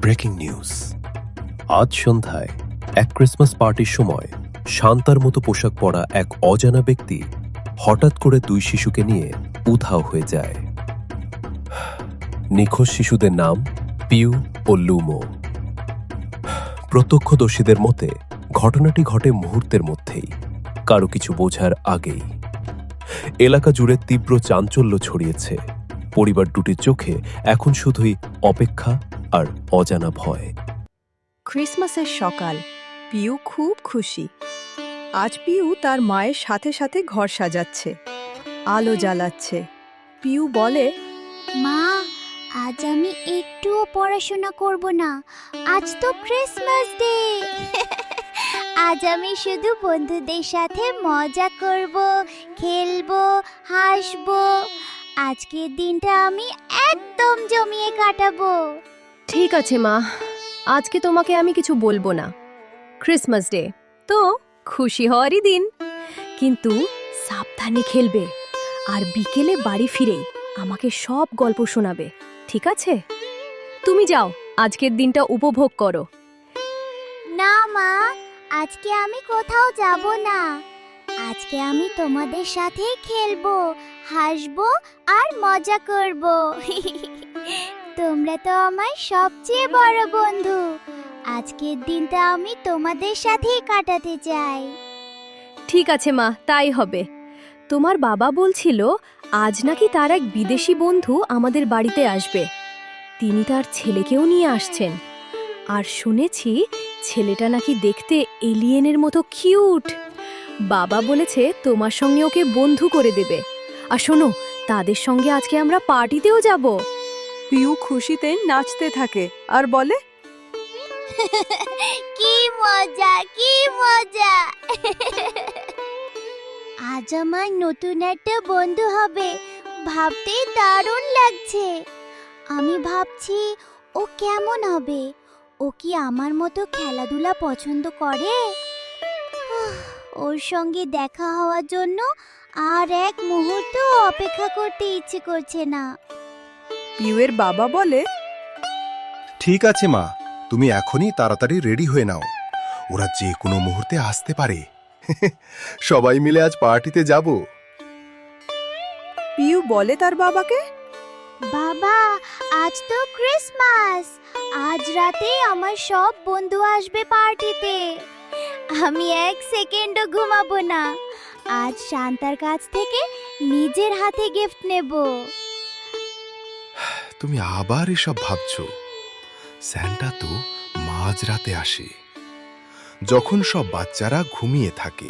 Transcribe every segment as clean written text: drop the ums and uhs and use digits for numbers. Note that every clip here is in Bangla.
Breaking news. আজ সন্ধ্যায় এক ক্রিসমাস পার্টির সময় শান্তার মতো পোশাক পরা এক অজানা ব্যক্তি হঠাৎ করে দুই শিশুকে নিয়ে উধাও হয়ে যায়। নিখোঁজ শিশুদের নাম পিউ ও লুমো। প্রত্যক্ষদর্শীদের মতে ঘটনাটি ঘটে মুহূর্তের মধ্যেই, কারো কিছু বোঝার আগেই। এলাকা জুড়ে তীব্র চাঞ্চল্য ছড়িয়েছে। পরিবার দুটির চোখে এখন শুধুই অপেক্ষা আর অজানা ভয়। ক্রিসমাসের সকাল। পিউ খুব খুশি। আজ পিউ তার মায়ের সাথে সাথে ঘর সাজাচ্ছে, আলো জ্বালাচ্ছে। পিউ বলে, মা, আজ আমি একটুও পড়াশোনা করব না। আজ তো ক্রিসমাস ডে। আজ আমি শুধু বন্ধুদের সাথে মজা করব, খেলবো, হাসবো। আজকের দিনটা আমি একদম জমিয়ে কাটাবো। ঠিক আছে মা, আজকে তোমাকে আমি কিছু বলবো না। ক্রিসমাস ডে তো খুশি হওয়ারই দিন, কিন্তু সাবধানে খেলবে আর বিকেলে বাড়ি ফিরেই আমাকে সব গল্প শোনাবে, ঠিক আছে? তুমি যাও, আজকের দিনটা উপভোগ করো। না মা, আজকে আমি কোথাও যাব না। আজকে আমি তোমাদের সাথে খেলবো, হাসবো আর মজা করব। তোমরা তো আমার সবচেয়ে বড় বন্ধু। আজকের দিনটা আমি তোমাদের সাথেই কাটাতে চাই। ঠিক আছে মা, তাই হবে। তোমার বাবা বলছিল আজ নাকি তার এক বিদেশি বন্ধু আমাদের বাড়িতে আসবে। তিনি তার ছেলেকেও নিয়ে আসছেন, আর শুনেছি ছেলেটা নাকি দেখতে এলিয়েনের মতো কিউট। বাবা বলেছে তোমার সঙ্গে ওকে বন্ধু করে দেবে। আর শোনো, তাদের সঙ্গে আজকে আমরা পার্টিতেও যাব। পিউ খুশিতে নাচতে থাকে আর বলে, কি মজা, কি মজা। আজ আমার নতুন একটা বন্ধু হবে, ভাবতেই দারুণ লাগছে। আমি ভাবছি ও কেমন হবে। ও কি আমার মতো খেলাধুলা পছন্দ করে? ওর সঙ্গে দেখা হওয়ার জন্য আর এক মুহূর্ত অপেক্ষা করতে ইচ্ছে করছে না। পিউয়ের বাবা বলে, ঠিক আছে মা, তুমি এখনই তাড়াতাড়ি রেডি হয়ে নাও। ওরা যে কোনো মুহূর্তে আসতে পারে। সবাই মিলে আজ পার্টিতে যাব। পিউ বলে তার বাবাকে, বাবা, আজ তো ক্রিসমাস। আজ রাতে আমার সব বন্ধু আসবে পার্টিতে। আমি এক সেকেন্ডও ঘুমাবো না। আজ শান্তার কাছ থেকে নিজের হাতে গিফট নেব। তুমি আবার এসব ভাবছো? স্যান্টা তো মাঝরাতে আসে, যখন সব বাচ্চারা ঘুমিয়ে থাকে।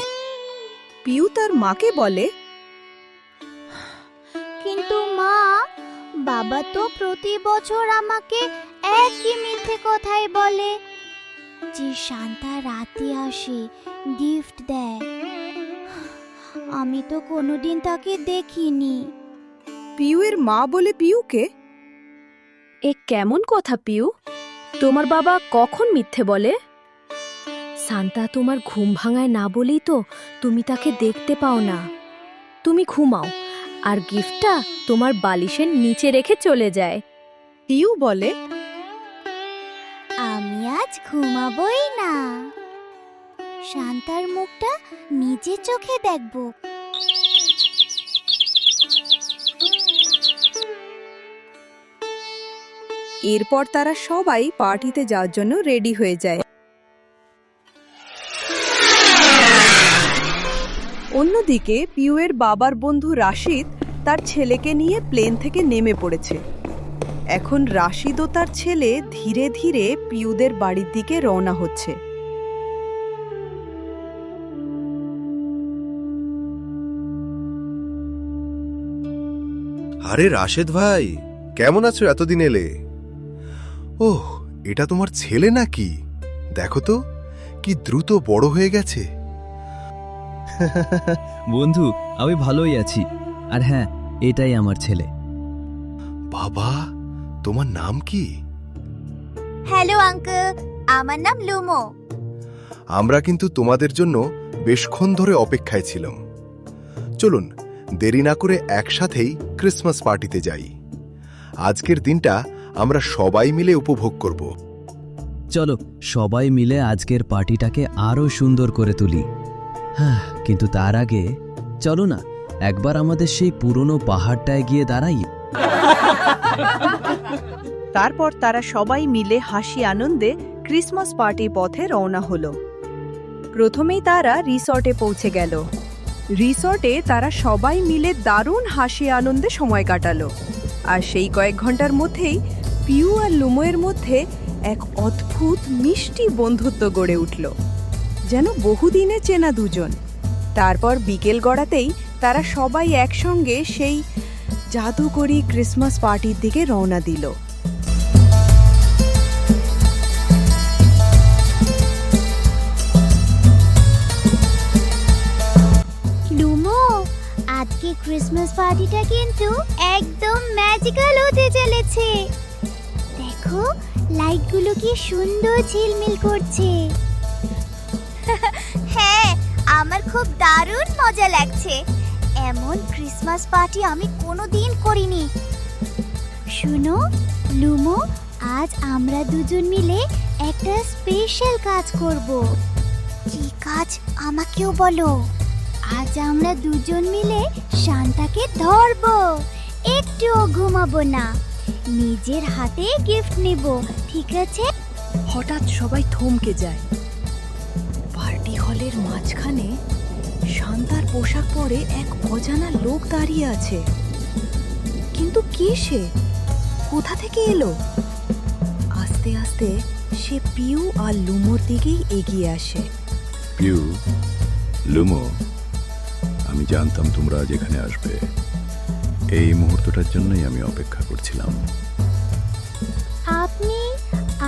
পিউ তার মাকে বলে, কিন্তু মা, বাবা তো প্রতি বছর আমাকে একই মিথ্যে কথাই বলে, যে শান্তা রাতে আসে, গিফট দেয়। আমি তো কোনোদিন তাকে দেখিনি। পিউয়ের মা বলে পিউকে, এ কেমন কথা পিউ? তোমার বাবা কখন মিথ্যে বলে? সান্তা তোমার ঘুম ভাঙায় না বলেই তো তুমি তাকে দেখতে পাও না। তুমি ঘুমাও আর গিফটটা তোমার বালিশের নিচে রেখে চলে যায়। পিউ বলে, আমি আজ ঘুমাবই না। শান্তার মুখটা নিজে চোখে দেখব। এরপর তারা সবাই পার্টিতে যাওয়ার জন্য রেডি হয়ে যায়। অন্যদিকে পিউয়ের বাবার বন্ধু রাশিদ তার ছেলেকে নিয়ে প্লেন থেকে নেমে পড়েছে। এখন রাশিদ ও তার ছেলে ধীরে ধীরে পিউদের বাড়ির দিকে রওনা হচ্ছে। আরে রাশেদ ভাই, কেমন আছো? এতদিন এলে। ওহ, এটা তোমার ছেলে নাকি? দেখো তো কি দ্রুত বড় হয়ে গেছে। বন্ধু, আমি ভালোই আছি। আর হ্যাঁ, এটাই আমার ছেলে। বাবা, তোমার নাম কি? হ্যালো আঙ্কেল, আমার নাম লুমো। আমরা কিন্তু তোমাদের জন্য বেশক্ষণ ধরে অপেক্ষায় ছিলাম। চলুন দেরি না করে একসাথেই ক্রিসমাস পার্টিতে যাই। আজকের দিনটা আমরা সবাই মিলে উপভোগ করব। চলো সবাই মিলে আজকের পার্টিটাকে আরো সুন্দর করে তুলি। হ্যাঁ, কিন্তু তার আগে চলো না একবার আমাদের সেই পুরনো পাহাড়টায় গিয়ে দাঁড়াই। তারপর তারা সবাই মিলে হাসি আনন্দে ক্রিসমাস পার্টির পথে রওনা হলো। প্রথমেই তারা রিসর্টে পৌঁছে গেল। রিসর্টে তারা সবাই মিলে দারুণ হাসি আনন্দে সময় কাটালো। আর সেই কয়েক ঘন্টার মধ্যেই পিউ আর লুমোয়ের মধ্যে এক অদ্ভুত মিষ্টি বন্ধুত্ব গড়ে উঠল, যেন বহুদিনে চেনা দুজন। তারপর বিকেল গড়াতেই তারা সবাই একসঙ্গে সেই জাদুকরী ক্রিসমাস পার্টির দিকে রওনা দিল। লুমো, আজকে ক্রিসমাস পার্টিটা কিন্তু একদম ম্যাজিক্যাল হতে চলেছে। দেখো লাইটগুলো কি সুন্দর ঝিলমিল করছে। হ্যাঁ, আমার খুব দারুণ মজা লাগছে। এমন ক্রিসমাস পার্টি আমি কোনোদিন করিনি। শুনো লুমো, আজ আমরা দুজন মিলে একটা স্পেশাল কাজ করব। কি কাজ আমাকেও বলো। আজ আমরা দুজন মিলে শান্তাকে ধরবো, একটুও ঘুমাবো না, নিজের হাতে গিফট নেব, ঠিক আছে? হঠাৎ সবাই থমকে যায়। পার্টি হলের মাঝখানে শান্তার পোশাক পরে এক অজানা লোক দাঁড়িয়ে আছে। কিন্তু কে সে? কোথা থেকে এলো? আস্তে আস্তে সে পিউ আর লুমোর দিকেই এগিয়ে আসে। পিউ, লুমো, আমি জানতাম তোমরা আজ এখানে আসবে। এই মুহূর্তটার জন্যই আমি অপেক্ষা করছিলাম। আপনি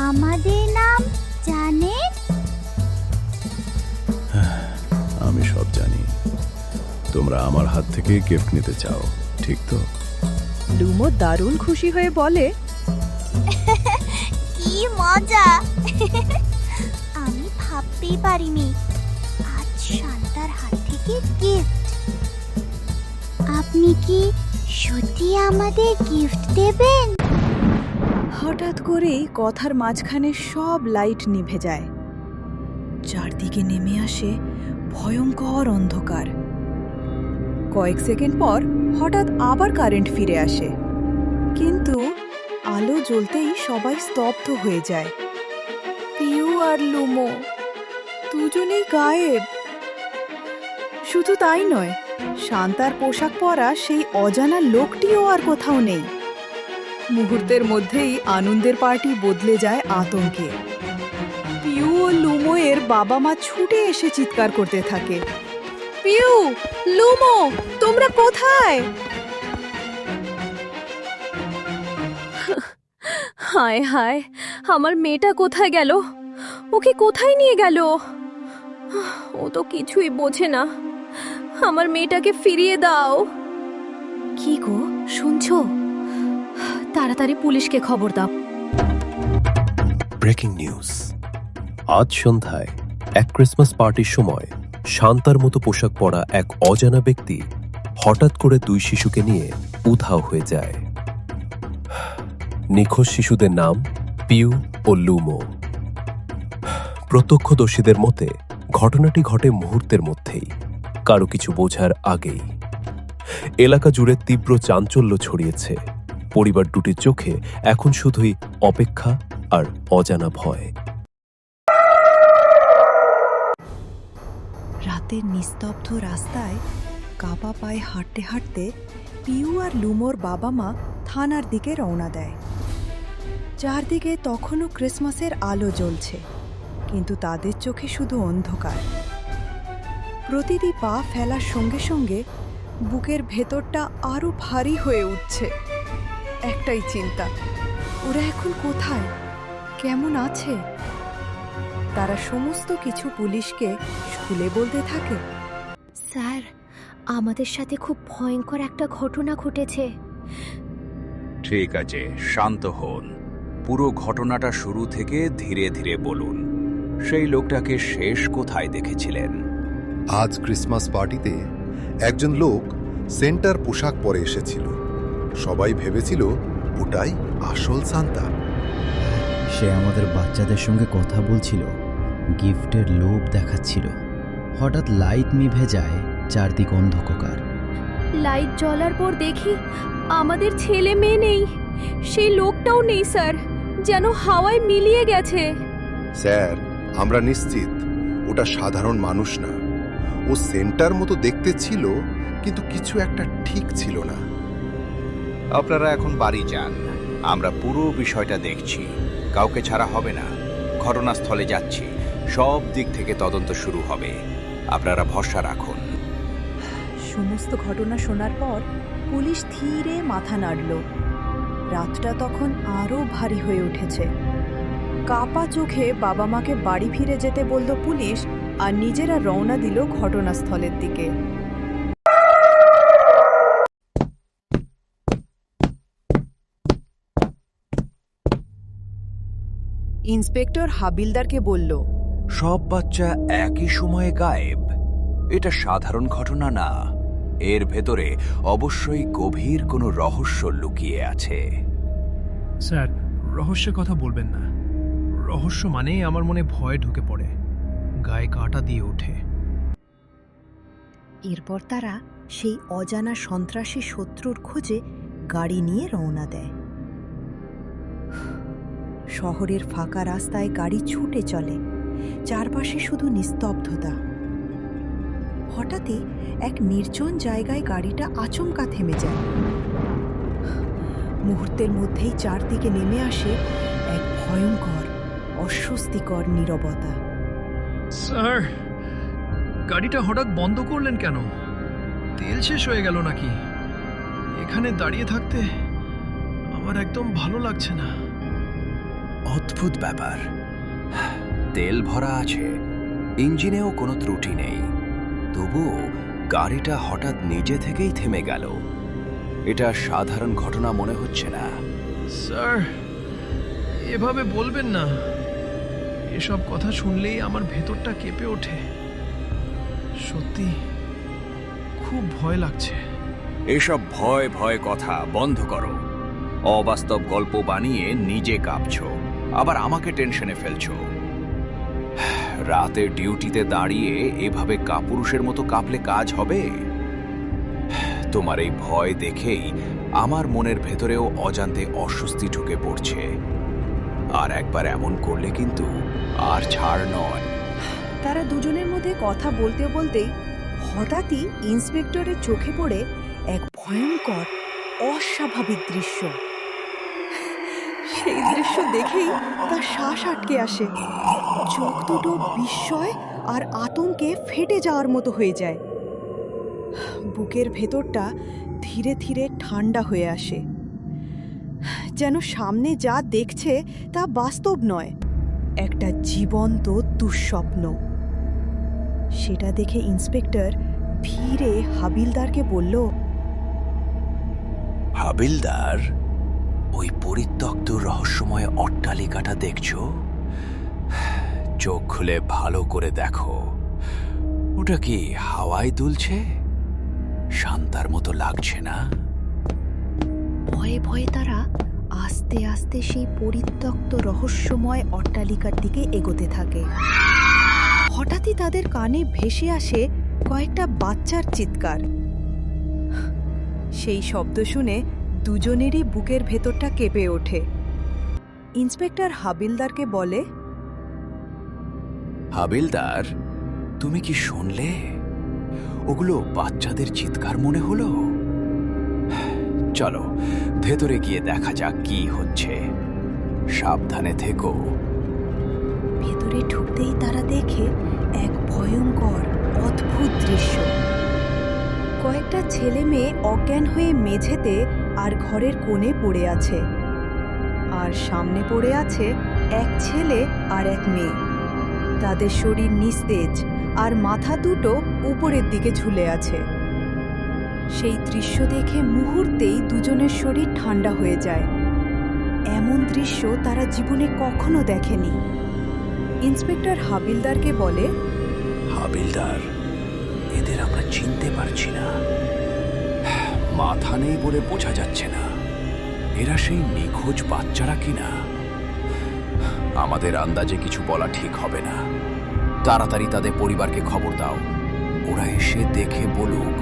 আমাদের নাম জানেন? আমি সব জানি। তোমরা আমার হাত থেকে গিফট নিতে চাও, ঠিক তো? লুমো দারুণ খুশি হয়ে বলে, কি মজা! আমি ভাবতেই পারিনি আজ শান্তার হাত থেকে গিফট। আপনি কি সত্যি আমাদের গিফট দেবেন? হঠাৎ করেই কথার মাঝখানে সব লাইট নিভে যায়। চারদিকে নেমে আসে ভয়ঙ্কর অন্ধকার। কয়েক সেকেন্ড পর হঠাৎ আবার কারেন্ট ফিরে আসে, কিন্তু আলো জ্বলতেই সবাই স্তব্ধ হয়ে যায়। পিউ আর লুমো দুজনেই গায়েব। শুধু তাই নয়, শান্তার পোশাক পরা সেই অজানা লোকটিও আর কোথাও নেই। মুহূর্তের মধ্যেই আনন্দের পার্টি বদলে যায় আতঙ্কে। পিউ ও লুমো এর বাবা মা ছুটে এসে চিৎকার করতে থাকে, পিউ, লুমো, তোমরা কোথায়? হায় হায়, আমার মেয়েটা কোথায় গেল? ওকে কোথায় নিয়ে গেল? ও তো কিছুই বোঝে না। আমার মেয়েটাকে ফিরিয়ে দাও। কি গো, শুনছো? তাড়াতাড়ি পুলিশকে খবর দাও। Breaking news. আজ সন্ধ্যায় এক ক্রিসমাস পার্টির সময় শান্তার মতো পোশাক পরা এক অজানা ব্যক্তি হঠাৎ করে দুই শিশুকে নিয়ে উধাও হয়ে যায়। নিখোঁজ শিশুদের নাম পিউ ও লুমো। প্রত্যক্ষদর্শীদের মতে ঘটনাটি ঘটে মুহূর্তের মধ্যেই, কারো কিছু বোঝার আগেই। এলাকা জুড়ে তীব্র চাঞ্চল্য ছড়িয়েছে। পরিবার দুটির চোখে এখন শুধুই অপেক্ষা আর অজানা ভয়। রাতের নিস্তব্ধ রাস্তায় কাপা পায়ে হাঁটতে হাঁটতে পিউ আর লুমোর বাবা মা থানার দিকে রওনা দেয়। চারদিকে তখনও ক্রিসমাসের আলো জ্বলছে, কিন্তু তাদের চোখে শুধু অন্ধকার। প্রতিটি পা ফেলার সঙ্গে সঙ্গে বুকের ভেতরটা আরো ভারী হয়ে উঠছে। একটাই চিন্তা, ওরা এখন কোথায়, কেমন আছে? তারা সমস্ত কিছু পুলিশকে খুলে বলতে থাকে। স্যার, আমাদের সাথে খুব ভয়ঙ্কর একটা ঘটনা ঘটেছে। ঠিক আছে, শান্ত হন। পুরো ঘটনাটা শুরু থেকে ধীরে ধীরে বলুন। সেই লোকটাকে শেষ কোথায় দেখেছিলেন? আজ ক্রিসমাস পার্টিতে একজন লোক সেন্টার পোশাক পরে এসেছিল। সবাই ভেবেছিল ওটাই আসল সান্তা। সে আমাদের বাচ্চাদের সঙ্গে কথা বলছিল, গিফটের লোভ দেখাচ্ছিল। হঠাৎ লাইট নিভে যায়, চারদিক অন্ধকার। লাইট জ্বলার পর দেখি আমাদের ছেলে মেয়ে নেই, সেই লোকটাও নেই স্যার, যেন হাওয়ায় মিলিয়ে গেছে। স্যার, আমরা নিশ্চিত ওটা সাধারণ মানুষ না। ও সেন্টার মতো দেখতে ছিল, কিন্তু কিছু একটা ঠিক ছিল না। আপনারা এখন বাড়ি যান, আমরা পুরো বিষয়টা দেখছি, কাউকে ছাড়া হবে না। ঘটনাস্থলে যাচ্ছি, সব দিক থেকে তদন্ত শুরু হবে, আপনারা ভরসা রাখুন। সমস্ত ঘটনা শোনার পর পুলিশ ধীরে মাথা নাড়ল। রাতটা তখন আরও ভারী হয়ে উঠেছে। কাপা চোখে বাবা মাকে বাড়ি ফিরে যেতে বলল পুলিশ, আর নিজেরা রওনা দিল ঘটনাস্থলের দিকে। ইন্সপেক্টর হাবিলদারকে বলল, সব বাচ্চা একই সময়ে গায়েব, এটা সাধারণ ঘটনা না, এর ভেতরে অবশ্যই গভীর কোনো রহস্য লুকিয়ে আছে। স্যার, রহস্যের কথা বলবেন না। রহস্য মানেই আমার মনে ভয় ঢুকে পড়ে, গায়ে কাঁটা দিয়ে ওঠে। এরপর তারা সেই অজানা সন্ত্রাসী শত্রুর খোঁজে গাড়ি নিয়ে রওনা দেয়। শহরের ফাঁকা রাস্তায় গাড়ি ছুটে চলে, চারপাশে শুধু নিস্তব্ধতা। হঠাৎই এক নির্জন জায়গায় গাড়িটা আচমকা থেমে যায়। মুহূর্তের মধ্যেই চারদিকে নেমে আসে এক ভয়ঙ্কর, অস্বস্তিকর নীরবতা। স্যার, গাড়িটা হঠাৎ বন্ধ করলেন কেন? তেল শেষ হয়ে গেল নাকি? এখানে দাঁড়িয়ে থাকতে আমার একদম ভালো লাগছে না। অদ্ভুত ব্যাপার, তেল ভরা আছে, ইঞ্জিনেও কোনো ত্রুটি নেই, তবুও গাড়িটা হঠাৎ নিজে থেকেই থেমে গেল। এটা সাধারণ ঘটনা মনে হচ্ছে না। স্যার, এভাবে বলবেন না। এসব কথা শুনলেই আমার ভেতরটা কেঁপে ওঠে। সত্যি খুব ভয় লাগছে। এসব ভয় ভয় কথা বন্ধ করো। অবাস্তব গল্প বানিয়ে নিজে কাঁপছো, আবার আমাকে টেনশনে ফেলছো। রাতে ডিউটিতে দাঁড়িয়ে এভাবে কাপুরুষের মতো কাঁপলে কাজ হবে? তোমার এই ভয় দেখেই আমার মনের ভেতরেও অজান্তে অস্বস্তি ঢুকে পড়ছে। আর একবার এমন করলে কিন্তু আর ছাড় নয়। তারা দুজনের মধ্যে কথা বলতে বলতেই হঠাৎই ইন্সপেক্টরের চোখে পড়ে এক ভয়ঙ্কর, অস্বাভাবিক দৃশ্য। সেই দৃশ্য দেখেই তার শ্বাস আটকে আসে। চোখ দুটো বিস্ময় আর আতঙ্কে ফেটে যাওয়ার মতো হয়ে যায়। বুকের ভেতরটা ধীরে ধীরে ঠান্ডা হয়ে আসে, যেন সামনে যা দেখছে তা বাস্তব নয়, একটা জীবন্ত দুঃস্বপ্ন। সেটা দেখে ইন্সপেক্টর ধীরে হাবিলদারকে বলল, হাবিলদার, ওই পরিত্যক্ত রহস্যময় অট্টালিকাটা দেখছো? চোখ খুলে ভালো করে দেখো, ওটা কি হাওয়ায় দুলছে? শান্তার মতো লাগছে না? ভয়ে ভয়ে তারা আস্তে আস্তে সেই পরিত্যক্ত রহস্যময় অট্টালিকার দিকে এগোতে থাকে। হঠাৎই তাদের কানে ভেসে আসে কয়েকটা বাচ্চার চিৎকার। সেই শব্দ শুনে দুজনেরই বুকের ভেতরটা কেঁপে ওঠে। ইন্সপেক্টর হাবিলদারকে বলে, হাবিলদার, তুমি কি শুনলে? ওগুলো বাচ্চাদের চিৎকার মনে হলো। চলো ভেতরে গিয়ে দেখা যাক কি হচ্ছে। সাবধানে থেকো। ভেতরে ঢুকতেই তারা দেখে এক ভয়ঙ্কর, অদ্ভুত দৃশ্য। কয়েকটা ছেলে মেয়ে অজ্ঞান হয়ে মেঝেতে আর ঘরের কোণে পড়ে আছে, আর সামনে পড়ে আছে এক ছেলে আর এক মেয়ে। তাদের শরীর নিস্তেজ আর মাথা দুটো উপরের দিকে ঝুলে আছে। সেই দৃশ্য দেখে মুহূর্তেই দুজনের শরীর ঠান্ডা হয়ে যায়। এমন দৃশ্য তারা জীবনে কখনো দেখেনি। ইন্সপেক্টর হাবিলদারকে বলে, হাবিলদার, এদের আমরা চিনতে পারছি না, মাথা নেই বলে বোঝা যাচ্ছে না এরা সেই নিখোঁজ বাচ্চারা কিনা। আমাদের আন্দাজে কিছু বলা ঠিক হবে না। তাড়াতাড়ি তাদের পরিবারকে খবর দাও। ওরা এসে দেখে বলুক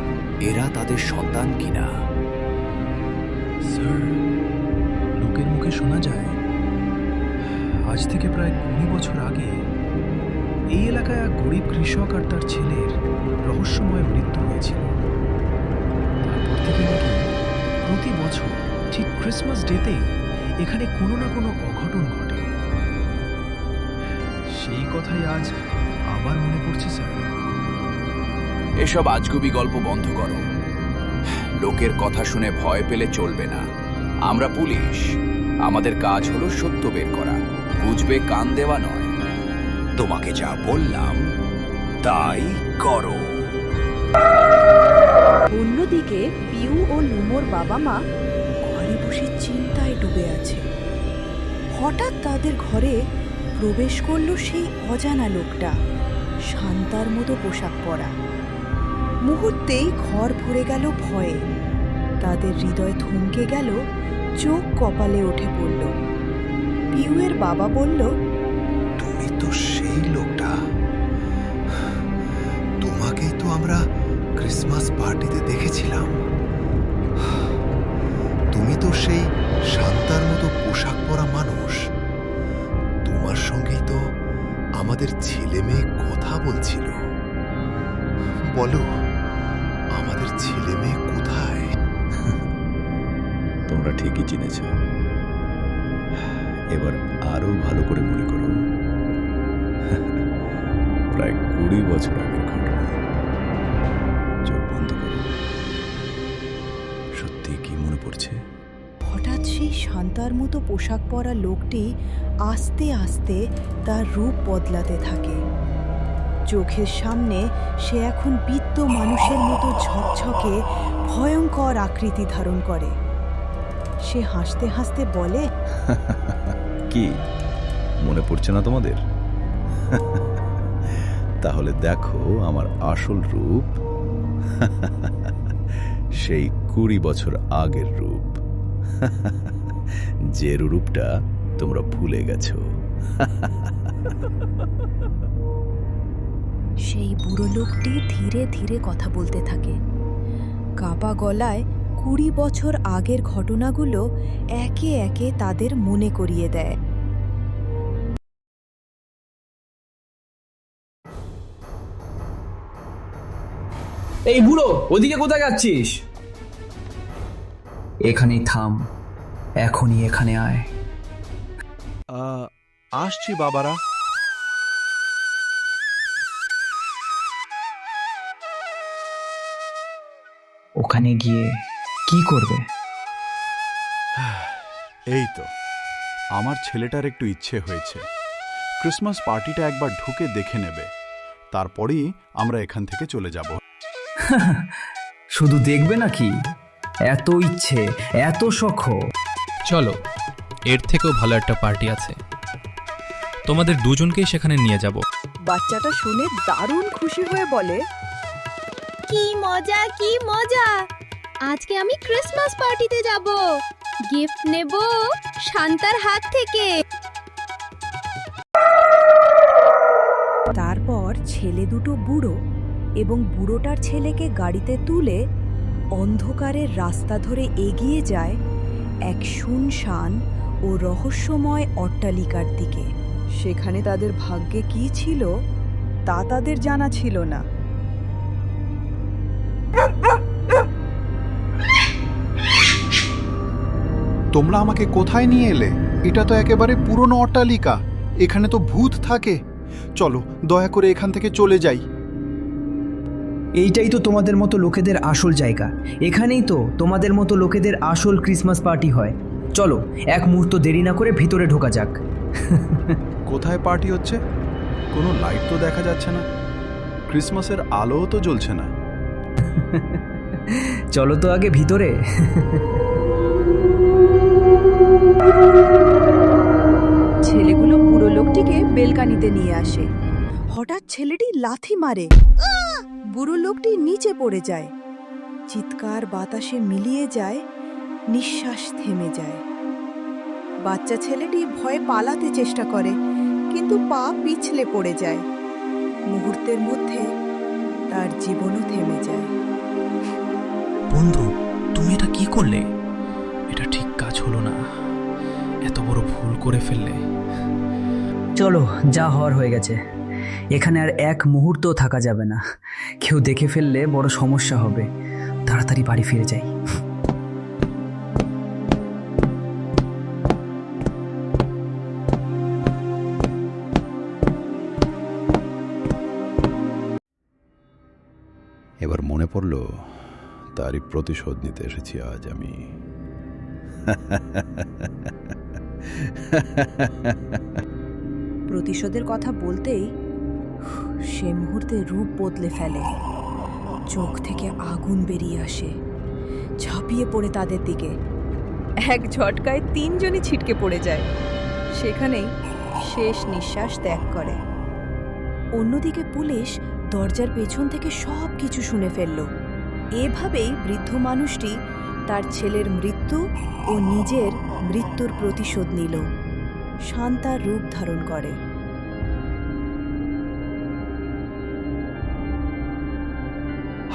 এরা তাদের সন্তান কিনা। স্যার, লোকের মুখে শোনা যায় আজ থেকে প্রায় 20 বছর আগে এই এলাকায় এক গরিব কৃষক আর তার ছেলের রহস্যময় মৃত্যু হয়েছিল। তারপর থেকে নাকি প্রতি বছর ঠিক ক্রিসমাস ডেতেই এখানে কোনো না কোনো অঘটন ঘটে। সেই কথাই আজ আবার মনে পড়ছে স্যার। এসব আজগুবি গল্প বন্ধ করো। লোকের কথা শুনে ভয় পেলে চলবে না। আমরা পুলিশ, আমাদের কাজ হলো সত্য বের করা, বুঝবে কান দেওয়া নয়। তোমাকে যা বললাম তাই করো। অন্যদিকে পিউ ও লুমোর বাবা মা ঘরে বসে চিন্তায় ডুবে আছে। হঠাৎ তাদের ঘরে প্রবেশ করলো সেই অজানা লোকটা, শান্তার মতো পোশাক পরা। মুহূর্তেই ঘর ভরে গেল ভয়ে। তাদের হৃদয় থমকে গেল, চোখ কপালে উঠে পড়ল। পিউয়ের বাবা বলল, তুমি তো সেই লোকটা, তোমাকেই তো আমরা ক্রিসমাস পার্টিতে দেখেছিলাম। তুমি তো সেই শান্তার মতো পোশাক পরা মানুষ। তোমার সঙ্গেই তো আমাদের ছেলে মেয়ে কথা বলছিল। বলো, আমাদের ছেলে মেয়ে কোথায়? তোমরা ঠিকই চিনেছ। এবার আরো ভালো করে মনে করো। প্রায় 20 বছর আগের ঘটনা। চোখ বন্ধ করো। সত্যি কি মনে পড়ছে? হঠাৎ সেই শান্তার মতো পোশাক পরা লোকটি আস্তে আস্তে তার রূপ বদলাতে থাকে। চোখের সামনে সে এখন বৃদ্ধ মানুষের মতো ঝকঝকে ভয়ঙ্কর আকৃতি ধারণ করে। সে হাসতে হাসতে বলে, কি মনে পড়ছে না তোমাদের? তাহলে দেখো আমার আসল রূপ। সেই 20 বছর আগের রূপ। যে রূপটা তোমরা ভুলে গেছো। সেই বুড়ো লোকটি ধীরে ধীরে কথা বলতে থাকে। কাঁপা গলায় 20 বছর আগের ঘটনাগুলো একে একে তাদের মনে করিয়ে দেয়। এই বুড়ো, ওদিকে কোথায় যাচ্ছিস? এখানেই থাম, এখনই এখানে আয়। আসছি বাবারা। ওখানে গিয়ে কি করবে? এই তো, আমার ছেলেটার একটু ইচ্ছে হয়েছে। ক্রিসমাস পার্টিটা একবার ঢুকে দেখে নেবে, তারপরেই আমরা এখান থেকে চলে যাব। শুধু দেখবে নাকি? এত ইচ্ছে, এত শখ? চলো, এর থেকেও ভালো একটা পার্টি আছে, তোমাদের দুজনকেই সেখানে নিয়ে যাব। বাচ্চাটা শুনে দারুণ খুশি হয়ে বলে, কি মজা, কি মজা! আজকে আমি ক্রিসমাস পার্টিতে যাব, গিফট নেব শান্তার হাত থেকে। তারপর ছেলে দুটো বুড়ো এবং বুড়োটার ছেলেকে গাড়িতে তুলে অন্ধকারের রাস্তা ধরে এগিয়ে যায় এক শুনশান ও রহস্যময় অট্টালিকার দিকে। সেখানে তাদের ভাগ্যে কি ছিল তা তাদের জানা ছিল না। তোমরা আমাকে কোথায় নিয়ে এলে? এটা তো একেবারে পুরনো অট্টালিকা, এখানে তো ভূত থাকে। চলো, দয়া করে এখান থেকে চলে যাই। এইটাই তো তোমাদের মতো লোকেদের আসল জায়গা। এখানেই তো তোমাদের মতো লোকেদের আসল ক্রিসমাস পার্টি হয়। চলো, এক মুহূর্ত দেরি না করে ভিতরে ঢোকা যাক। কোথায় পার্টি হচ্ছে? কোনো লাইট তো দেখা যাচ্ছে না, ক্রিসমাসের আলোও তো জ্বলছে না। চলো তো আগে ভিতরে। ছেলেগুলো বুড়ো লোকটিকে বেলকানিতে নিয়ে আসে। হঠাৎ ছেলেটি লাথি মারে, বুড়ো লোকটি নিচে পড়ে যায়। চিৎকার বাতাসে মিলিয়ে যায়, নিঃশ্বাস থেমে যায়। বাচ্চা ছেলেটি ভয়ে পালাতে চেষ্টা করে, কিন্তু পা পিছলে পড়ে যায়। মুহূর্তের মধ্যে তার জীবনও থেমে যায়। বন্ধু, তুমি এটা কি করলে? এটা ঠিক কাজ হলো না। এত বড় ভুল করে ফেললে। চলো, যা হওয়ার হয়ে গেছে। এখানে আর এক মুহূর্তও থাকা যাবে না। কেউ দেখে ফেললে বড় সমস্যা হবে। তাড়াতাড়ি বাড়ি ফিরে যাই। এবার মনে পড়ল তারই প্রতিশোধ নিতে এসেছি আজ আমি। প্রতিশোধের কথা বলতেই সে মুহূর্তে রূপ বদলে ফেলে। চোখ থেকে আগুন বেরিয়ে আসে, ঝাঁপিয়ে পড়ে তাদের দিকে। এক ঝটকায় তিনজনই ছিটকে পড়ে যায়, সেখানেই শেষ নিঃশ্বাস ত্যাগ করে। অন্যদিকে পুলিশ দরজার পেছন থেকে সব কিছু শুনে ফেলল। এভাবেই বৃদ্ধ মানুষটি তার ছেলের মৃত্যু ও নিজের মৃত্যুর প্রতিশোধ নিল। শান্তার রূপ ধারণ করে।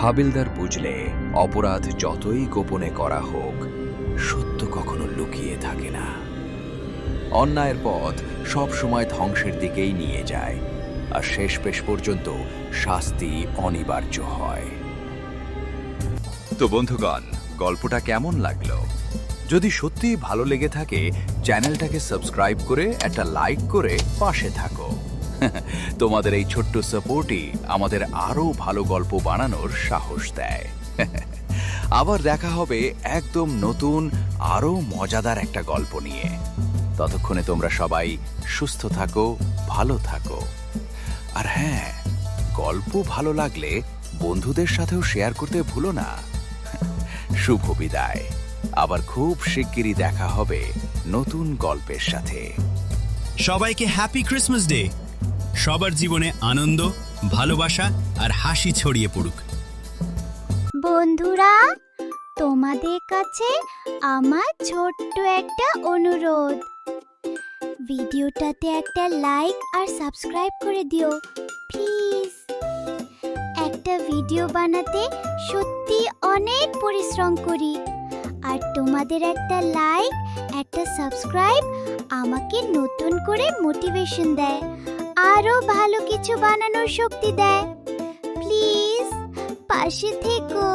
হাবিলদার বুঝলে অপরাধ যতই গোপনে করা হোক, সত্য কখনো লুকিয়ে থাকে না। অন্যায়ের পথ সব সময় ধ্বংসের দিকেই নিয়ে যায়, আর শেষ পেশ পর্যন্ত শাস্তি অনিবার্য হয়। তো বন্ধুগণ, গল্পটা কেমন লাগলো? যদি সত্যিই ভালো লেগে থাকে, চ্যানেলটাকে সাবস্ক্রাইব করে একটা লাইক করে পাশে থাকো। তোমাদের এই ছোট্ট সাপোর্টই আমাদের আরো ভালো গল্প বানানোর সাহস দেয়। আবার দেখা হবে একদম নতুন আরো মজাদার একটা গল্প নিয়ে। ততক্ষণে তোমরা সবাই সুস্থ থাকো, ভালো থাকো। আর হ্যাঁ, গল্প ভালো লাগলে বন্ধুদের সাথেও শেয়ার করতে ভুলো না। শুভ বিদায়। আবার খুব শিগগিরই দেখা হবে নতুন গল্পের সাথে। সবাইকে হ্যাপি ক্রিসমাস ডে। সবার জীবনে আনন্দ, ভালোবাসা আর হাসি ছড়িয়ে পড়ুক। বন্ধুরা, তোমাদের কাছে আমার ছোট্ট একটা অনুরোধ। ভিডিওটাতে একটা লাইক আর সাবস্ক্রাইব করে দিও প্লিজ। একটা ভিডিও বানাতে সত্যি অনেক পরিশ্রম করি, আর তোমাদের একটা লাইক, একটা সাবস্ক্রাইব আমাকে নতুন করে মোটিভেশন দেয়, আরো ভালো কিছু বানানোর শক্তি দেয়। প্লিজ পাশে থেকো।